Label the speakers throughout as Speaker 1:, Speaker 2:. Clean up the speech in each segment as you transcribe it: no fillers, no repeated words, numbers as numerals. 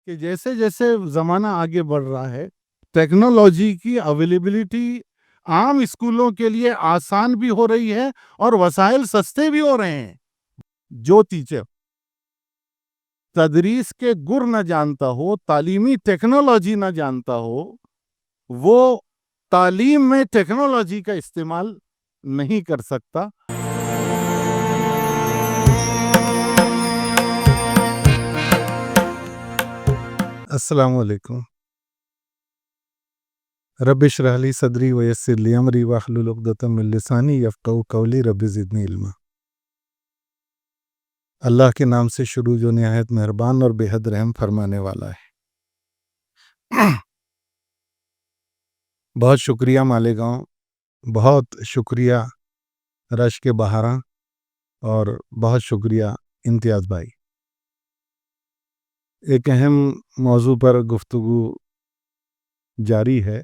Speaker 1: کہ جیسے جیسے زمانہ آگے بڑھ رہا ہے، ٹیکنالوجی کی اویلیبلٹی عام اسکولوں کے لیے آسان بھی ہو رہی ہے اور وسائل سستے بھی ہو رہے ہیں۔ جو ٹیچر تدریس کے گر نہ جانتا ہو، تعلیمی ٹیکنالوجی نہ جانتا ہو، وہ تعلیم میں ٹیکنالوجی کا استعمال نہیں کر سکتا۔ السلام علیکم۔ رب اشرح لی صدری ویسر لی امری واحلل عقدۃ من لسانی یفقہوا قولی، رب زدنی علما۔ اللہ کے نام سے شروع جو نہایت مہربان اور بے حد رحم فرمانے والا ہے۔ بہت شکریہ مالیگاؤں، بہت شکریہ رش کے بہاراں، اور بہت شکریہ امتیاز بھائی۔ ایک اہم موضوع پر گفتگو جاری ہے،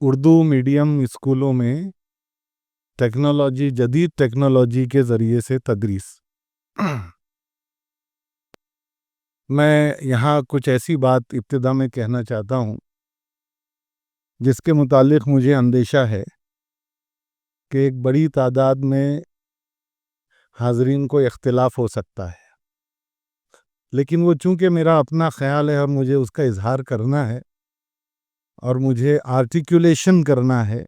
Speaker 1: اردو میڈیم اسکولوں میں ٹیکنالوجی، جدید ٹیکنالوجی کے ذریعے سے تدریس۔ میں یہاں کچھ ایسی بات ابتدا میں کہنا چاہتا ہوں جس کے متعلق مجھے اندیشہ ہے کہ ایک بڑی تعداد میں حاضرین کو اختلاف ہو سکتا ہے، لیکن وہ چونکہ میرا اپنا خیال ہے اور مجھے اس کا اظہار کرنا ہے اور مجھے آرٹیکولیشن کرنا ہے،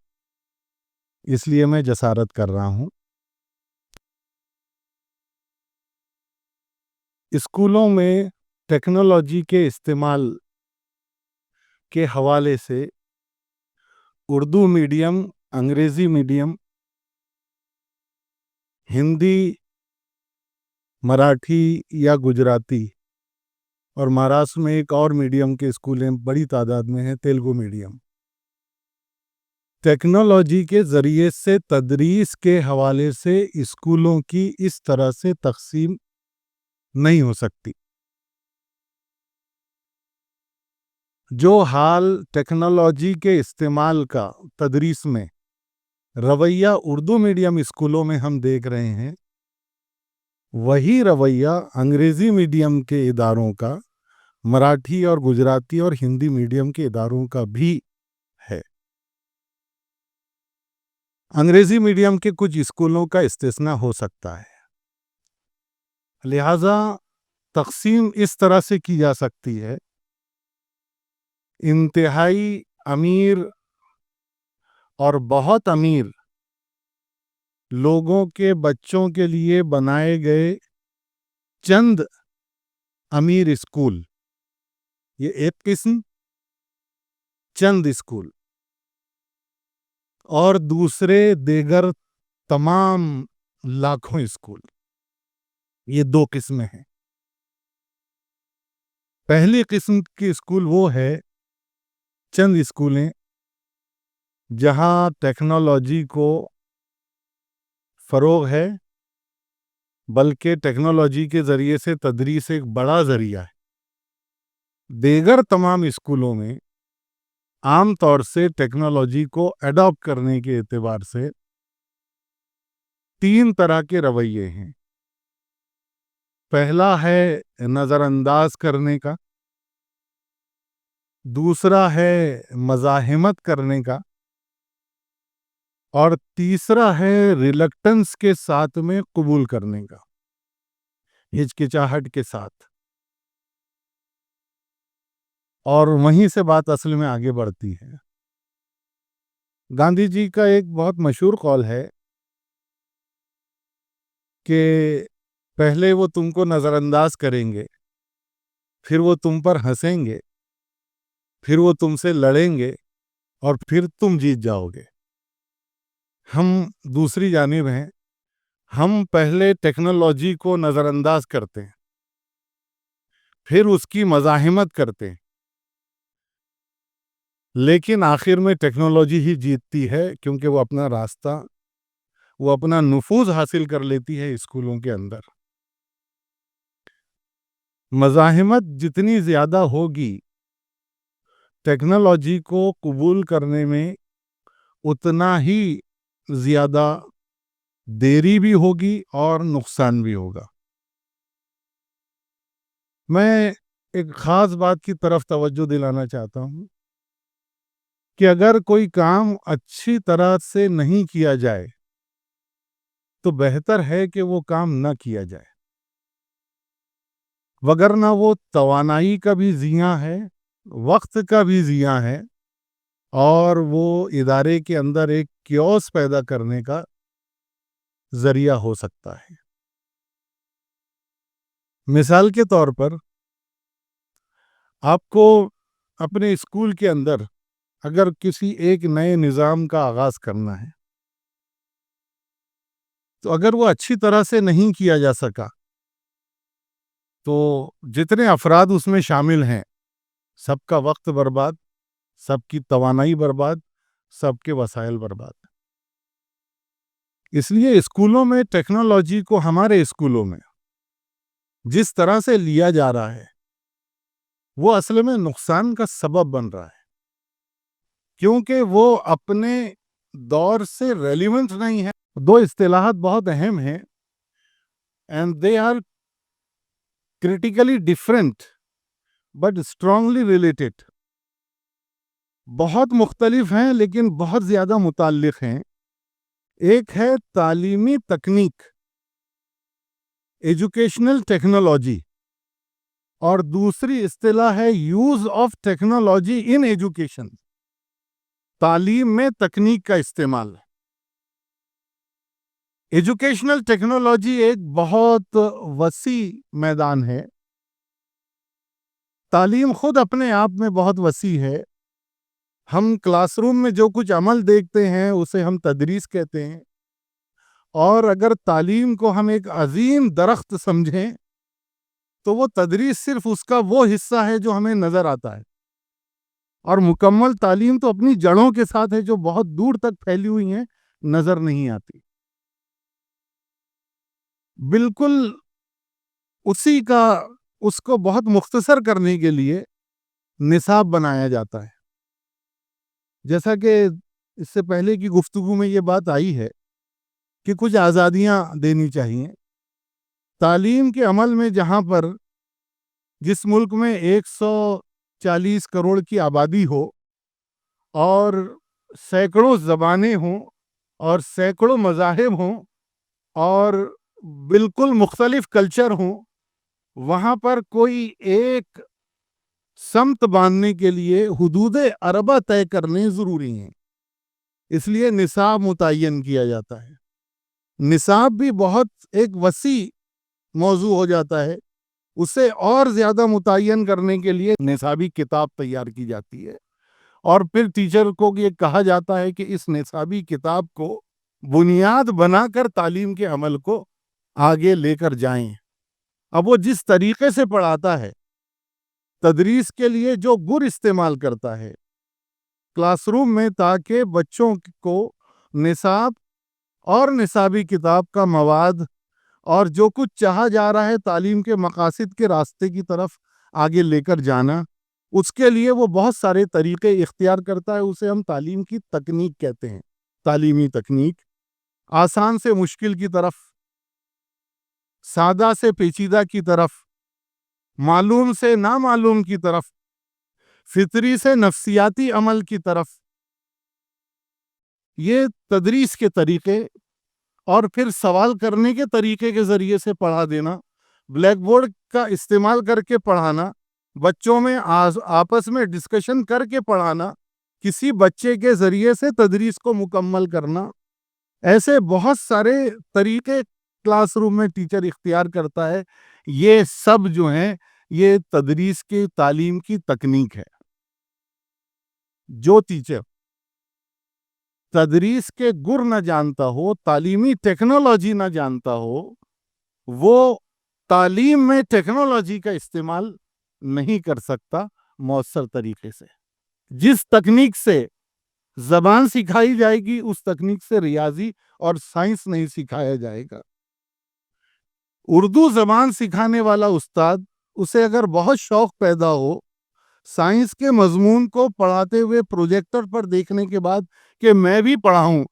Speaker 1: اس لیے میں جسارت کر رہا ہوں۔ اسکولوں میں ٹیکنالوجی کے استعمال کے حوالے سے اردو میڈیم، انگریزی میڈیم، ہندی، مراٹھی یا گجراتی، اور مہاراشٹر میں ایک اور میڈیم کے اسکولیں بڑی تعداد میں ہیں، تیلگو میڈیم۔ ٹیکنالوجی کے ذریعے سے تدریس کے حوالے سے اسکولوں کی اس طرح سے تقسیم نہیں ہو سکتی۔ جو حال ٹیکنالوجی کے استعمال کا تدریس میں رویہ اردو میڈیم اسکولوں میں ہم دیکھ رہے ہیں، وہی رویہ انگریزی میڈیم کے اداروں کا، مراٹھی اور گجراتی اور ہندی میڈیم کے اداروں کا بھی ہے۔ انگریزی میڈیم کے کچھ اسکولوں کا استثناء ہو سکتا ہے، لہذا تقسیم اس طرح سے کی جا سکتی ہے: انتہائی امیر اور بہت امیر لوگوں کے بچوں کے لیے بنائے گئے چند امیر اسکول، یہ ایک قسم، چند اسکول، اور دوسرے دیگر تمام لاکھوں اسکول، یہ دو قسمیں ہیں۔ پہلی قسم کی اسکول وہ ہے چند اسکولیں جہاں ٹیکنالوجی کو فروغ ہے، بلکہ ٹیکنالوجی کے ذریعے سے تدریس ایک بڑا ذریعہ ہے۔ دیگر تمام اسکولوں میں عام طور سے ٹیکنالوجی کو ایڈاپٹ کرنے کے اعتبار سے تین طرح کے رویے ہیں۔ پہلا ہے نظر انداز کرنے کا، دوسرا ہے مزاحمت کرنے کا، اور تیسرا ہے ریلکٹنس کے ساتھ میں قبول کرنے کا، ہچکچاہٹ کے ساتھ۔ اور وہیں سے بات اصل میں آگے بڑھتی ہے۔ گاندھی جی کا ایک بہت مشہور قول ہے کہ پہلے وہ تم کو نظر انداز کریں گے، پھر وہ تم پر ہنسیں گے، پھر وہ تم سے لڑیں گے، اور پھر تم جیت جاؤ گے۔ ہم دوسری جانب ہیں، ہم پہلے ٹیکنالوجی کو نظر انداز کرتے ہیں، پھر اس کی مزاحمت کرتے ہیں، لیکن آخر میں ٹیکنالوجی ہی جیتتی ہے، کیونکہ وہ اپنا راستہ، وہ اپنا نفوذ حاصل کر لیتی ہے اسکولوں کے اندر۔ مزاحمت جتنی زیادہ ہوگی، ٹیکنالوجی کو قبول کرنے میں اتنا ہی زیادہ دیری بھی ہوگی اور نقصان بھی ہوگا۔ میں ایک خاص بات کی طرف توجہ دلانا چاہتا ہوں کہ اگر کوئی کام اچھی طرح سے نہیں کیا جائے تو بہتر ہے کہ وہ کام نہ کیا جائے، وگرنہ وہ توانائی کا بھی ضیاع ہے، وقت کا بھی ضیاع ہے، اور وہ ادارے کے اندر ایک کیوس پیدا کرنے کا ذریعہ ہو سکتا ہے۔ مثال کے طور پر آپ کو اپنے اسکول کے اندر اگر کسی ایک نئے نظام کا آغاز کرنا ہے تو اگر وہ اچھی طرح سے نہیں کیا جا سکا تو جتنے افراد اس میں شامل ہیں سب کا وقت برباد، سب کی توانائی برباد، سب کے وسائل برباد۔ اس لیے اسکولوں میں ٹیکنالوجی کو ہمارے اسکولوں میں جس طرح سے لیا جا رہا ہے وہ اصل میں نقصان کا سبب بن رہا ہے، کیونکہ وہ اپنے دور سے ریلیونٹ نہیں ہے۔ دو اصطلاحات بہت اہم ہیں and they are critically different but strongly related۔ بہت مختلف ہیں لیکن بہت زیادہ متعلق ہیں۔ ایک ہے تعلیمی تکنیک، ایجوکیشنل ٹیکنالوجی، اور دوسری اصطلاح ہے use of technology in education, تعلیم میں تکنیک کا استعمال۔ ایجوکیشنل ٹیکنالوجی ایک بہت وسیع میدان ہے، تعلیم خود اپنے آپ میں بہت وسیع ہے۔ ہم کلاس روم میں جو کچھ عمل دیکھتے ہیں اسے ہم تدریس کہتے ہیں، اور اگر تعلیم کو ہم ایک عظیم درخت سمجھیں تو وہ تدریس صرف اس کا وہ حصہ ہے جو ہمیں نظر آتا ہے، اور مکمل تعلیم تو اپنی جڑوں کے ساتھ ہے جو بہت دور تک پھیلی ہوئی ہیں، نظر نہیں آتی۔ بالکل اسی کا اس کو بہت مختصر کرنے کے لیے نصاب بنایا جاتا ہے۔ جیسا کہ اس سے پہلے کی گفتگو میں یہ بات آئی ہے کہ کچھ آزادیاں دینی چاہیے۔ تعلیم کے عمل میں جہاں پر جس ملک میں 140 کروڑ کی آبادی ہو اور سینکڑوں زبانیں ہوں اور سینکڑوں مذاہب ہوں اور بالکل مختلف کلچر ہوں، وہاں پر کوئی ایک سمت باندھنے کے لیے حدود اربع طے کرنے ضروری ہیں، اس لیے نصاب متعین کیا جاتا ہے۔ نصاب بھی بہت ایک وسیع موضوع ہو جاتا ہے، اسے اور زیادہ متعین کرنے کے لیے نصابی کتاب تیار کی جاتی ہے، اور پھر ٹیچر کو یہ کہا جاتا ہے کہ اس نصابی کتاب کو بنیاد بنا کر تعلیم کے عمل کو آگے لے کر جائیں۔ اب وہ جس طریقے سے پڑھاتا ہے، تدریس کے لیے جو گر استعمال کرتا ہے کلاس روم میں، تاکہ بچوں کو نصاب اور نصابی کتاب کا مواد اور جو کچھ چاہا جا رہا ہے تعلیم کے مقاصد کے راستے کی طرف آگے لے کر جانا، اس کے لیے وہ بہت سارے طریقے اختیار کرتا ہے۔ اسے ہم تعلیم کی تکنیک کہتے ہیں، تعلیمی تکنیک۔ آسان سے مشکل کی طرف، سادہ سے پیچیدہ کی طرف، معلوم سے نامعلوم کی طرف، فطری سے نفسیاتی عمل کی طرف، یہ تدریس کے طریقے، اور پھر سوال کرنے کے طریقے کے ذریعے سے پڑھا دینا، بلیک بورڈ کا استعمال کر کے پڑھانا، بچوں میں آپس میں ڈسکشن کر کے پڑھانا، کسی بچے کے ذریعے سے تدریس کو مکمل کرنا، ایسے بہت سارے طریقے کلاس روم میں ٹیچر اختیار کرتا ہے۔ یہ سب جو ہیں یہ تدریس کی تعلیم کی تکنیک ہے۔ جو ٹیچر تدریس کے گر نہ جانتا ہو، تعلیمی ٹیکنالوجی نہ جانتا ہو، وہ تعلیم میں ٹیکنالوجی کا استعمال نہیں کر سکتا مؤثر طریقے سے۔ جس تکنیک سے زبان سکھائی جائے گی اس تکنیک سے ریاضی اور سائنس نہیں سکھایا جائے گا۔ اردو زبان سکھانے والا استاد، اسے اگر بہت شوق پیدا ہو سائنس کے مضمون کو پڑھاتے ہوئے پروجیکٹر پر دیکھنے کے بعد کہ میں بھی پڑھاؤں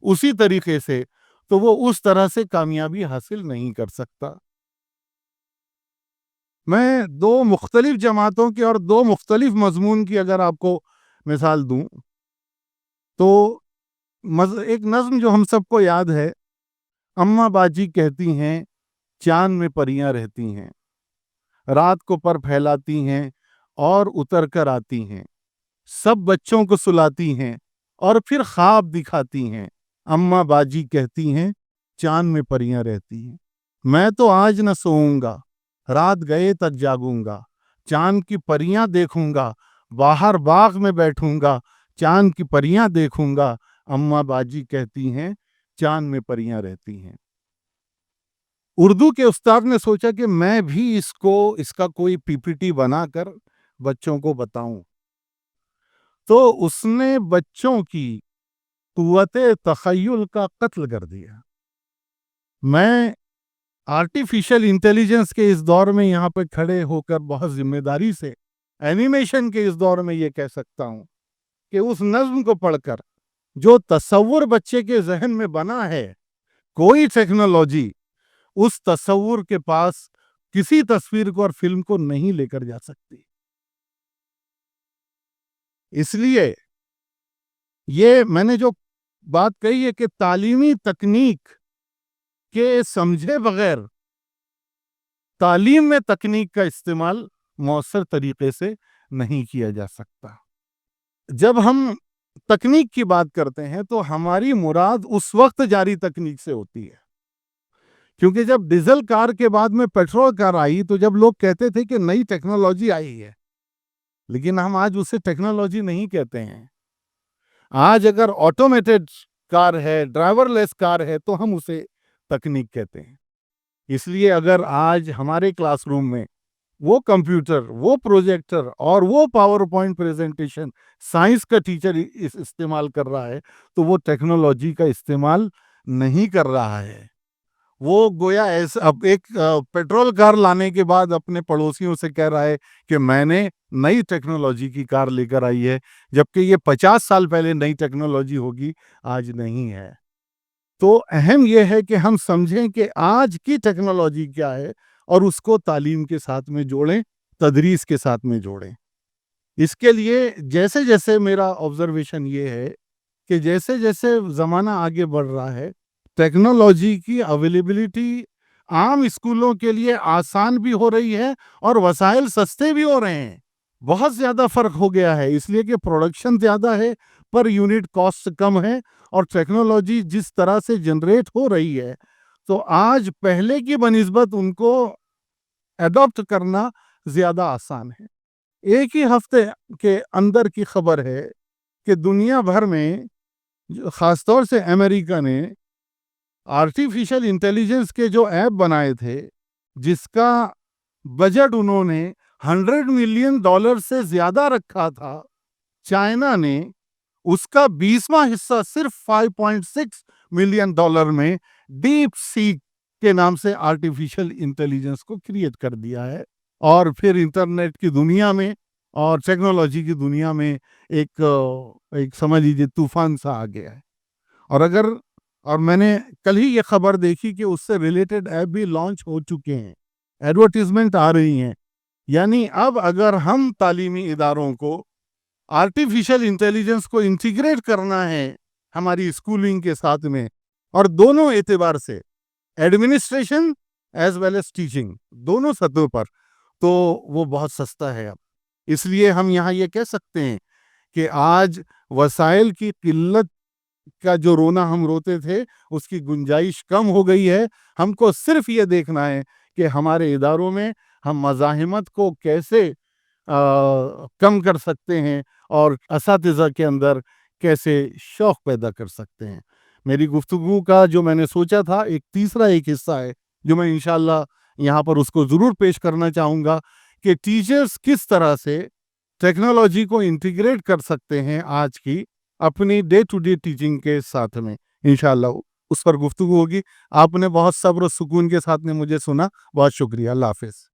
Speaker 1: اسی طریقے سے، تو وہ اس طرح سے کامیابی حاصل نہیں کر سکتا۔ میں دو مختلف جماعتوں کی اور دو مختلف مضمون کی اگر آپ کو مثال دوں تو ایک نظم جو ہم سب کو یاد ہے، اماں باجی کہتی ہیں چاند میں پریاں رہتی ہیں، رات کو پر پھیلاتی ہیں اور اتر کر آتی ہیں، سب بچوں کو سلاتی ہیں اور پھر خواب دکھاتی ہیں، اماں باجی کہتی ہیں چاند میں پریاں رہتی ہیں۔ میں تو آج نہ سوؤں گا، رات گئے تک جاگوں گا، چاند کی پریاں دیکھوں گا، باہر باغ میں بیٹھوں گا، چاند کی پریاں دیکھوں گا، اماں باجی کہتی ہیں چاند میں پریاں رہتی ہیں۔ اردو کے استاد نے سوچا کہ میں بھی اس کا کوئی پی پی ٹی بنا کر بچوں کو بتاؤں، تو اس نے بچوں کی قوت تخیل کا قتل کر دیا۔ میں آرٹیفیشل انٹیلیجنس کے اس دور میں یہاں پہ کھڑے ہو کر بہت ذمہ داری سے اینیمیشن کے اس دور میں یہ کہہ سکتا ہوں کہ اس نظم کو پڑھ کر جو تصور بچے کے ذہن میں بنا ہے، کوئی ٹیکنالوجی اس تصور کے پاس کسی تصویر کو اور فلم کو نہیں لے کر جا سکتی۔ اس لیے یہ میں نے جو بات کہی ہے کہ تعلیمی تکنیک کے سمجھے بغیر تعلیم میں تکنیک کا استعمال مؤثر طریقے سے نہیں کیا جا سکتا۔ جب ہم تکنیک کی بات کرتے ہیں تو ہماری مراد اس وقت جاری تکنیک سے ہوتی ہے، کیونکہ جب ڈیزل کار کے بعد میں پیٹرول کار آئی تو جب لوگ کہتے تھے کہ نئی ٹیکنالوجی آئی ہے، لیکن ہم آج اسے ٹیکنالوجی نہیں کہتے ہیں۔ آج اگر آٹومیٹڈ کار ہے، ڈرائیور لیس کار ہے، تو ہم اسے تکنیک کہتے ہیں۔ اس لیے اگر آج ہمارے کلاس روم میں وہ کمپیوٹر، وہ پروجیکٹر اور وہ پاور پوائنٹ پریزنٹیشن سائنس کا ٹیچر استعمال کر رہا ہے تو وہ ٹیکنالوجی کا استعمال نہیں کر رہا ہے۔ وہ گویا اب ایک پیٹرول کار لانے کے بعد اپنے پڑوسیوں سے کہہ رہا ہے کہ میں نے نئی ٹیکنالوجی کی کار لے کر آئی ہے، جبکہ یہ 50 سال پہلے نئی ٹیکنالوجی ہوگی، آج نہیں ہے۔ تو اہم یہ ہے کہ ہم سمجھیں کہ آج کی ٹیکنالوجی کیا ہے اور اس کو تعلیم کے ساتھ میں جوڑیں، تدریس کے ساتھ میں جوڑیں۔ اس کے لیے جیسے جیسے میرا آبزرویشن یہ ہے کہ جیسے جیسے زمانہ آگے بڑھ رہا ہے، ٹیکنالوجی کی اویلیبلٹی عام اسکولوں کے لیے آسان بھی ہو رہی ہے اور وسائل سستے بھی ہو رہے ہیں۔ بہت زیادہ فرق ہو گیا ہے، اس لیے کہ پروڈکشن زیادہ ہے، پر یونٹ کاسٹ کم ہے، اور ٹیکنالوجی جس طرح سے جنریٹ ہو رہی ہے تو آج پہلے کی بنسبت ان کو ایڈاپٹ کرنا زیادہ آسان ہے۔ ایک ہی ہفتے کے اندر کی خبر ہے کہ دنیا بھر میں خاص طور سے امریکہ نے آرٹیفیشل انٹیلیجنس کے جو ایپ بنائے تھے، جس کا بجٹ انہوں نے $100 ملین سے زیادہ رکھا تھا، چائنا نے اس کا 20واں حصہ صرف $5.6 ملین میں ڈیپ سیک کے نام سے آرٹیفیشل انٹیلیجنس کو کریٹ کر دیا ہے، اور پھر انٹرنیٹ کی دنیا میں اور ٹیکنالوجی کی دنیا میں ایک سمجھ لیجیے طوفان سا آ گیا ہے۔ اور میں نے کل ہی یہ خبر دیکھی کہ اس سے ریلیٹڈ ایپ بھی لانچ ہو چکے ہیں، ایڈورٹیزمنٹ آ رہی ہیں۔ یعنی اب اگر ہم تعلیمی اداروں کو آرٹیفیشل انٹیلیجنس کو انٹیگریٹ کرنا ہے ہماری اسکولنگ کے ساتھ میں، اور دونوں اعتبار سے administration as well as teaching, دونوں سطحوں پر، تو وہ بہت سستا ہے اب۔ اس لیے ہم یہاں یہ کہہ سکتے ہیں کہ آج وسائل کی قلت کا جو رونا ہم روتے تھے، اس کی گنجائش کم ہو گئی ہے۔ ہم کو صرف یہ دیکھنا ہے کہ ہمارے اداروں میں ہم مزاحمت کو کیسے کم کر سکتے ہیں اور اساتذہ کے اندر کیسے شوق پیدا کر سکتے ہیں۔ میری گفتگو کا جو میں نے سوچا تھا ایک تیسرا حصہ ہے جو میں انشاءاللہ یہاں پر اس کو ضرور پیش کرنا چاہوں گا کہ ٹیچرز کس طرح سے ٹیکنالوجی کو انٹیگریٹ کر سکتے ہیں آج کی اپنی ڈے ٹو ڈے ٹیچنگ کے ساتھ میں۔ انشاءاللہ اس پر گفتگو ہوگی۔ آپ نے بہت صبر و سکون کے ساتھ میں مجھے سنا، بہت شکریہ۔ اللہ حافظ۔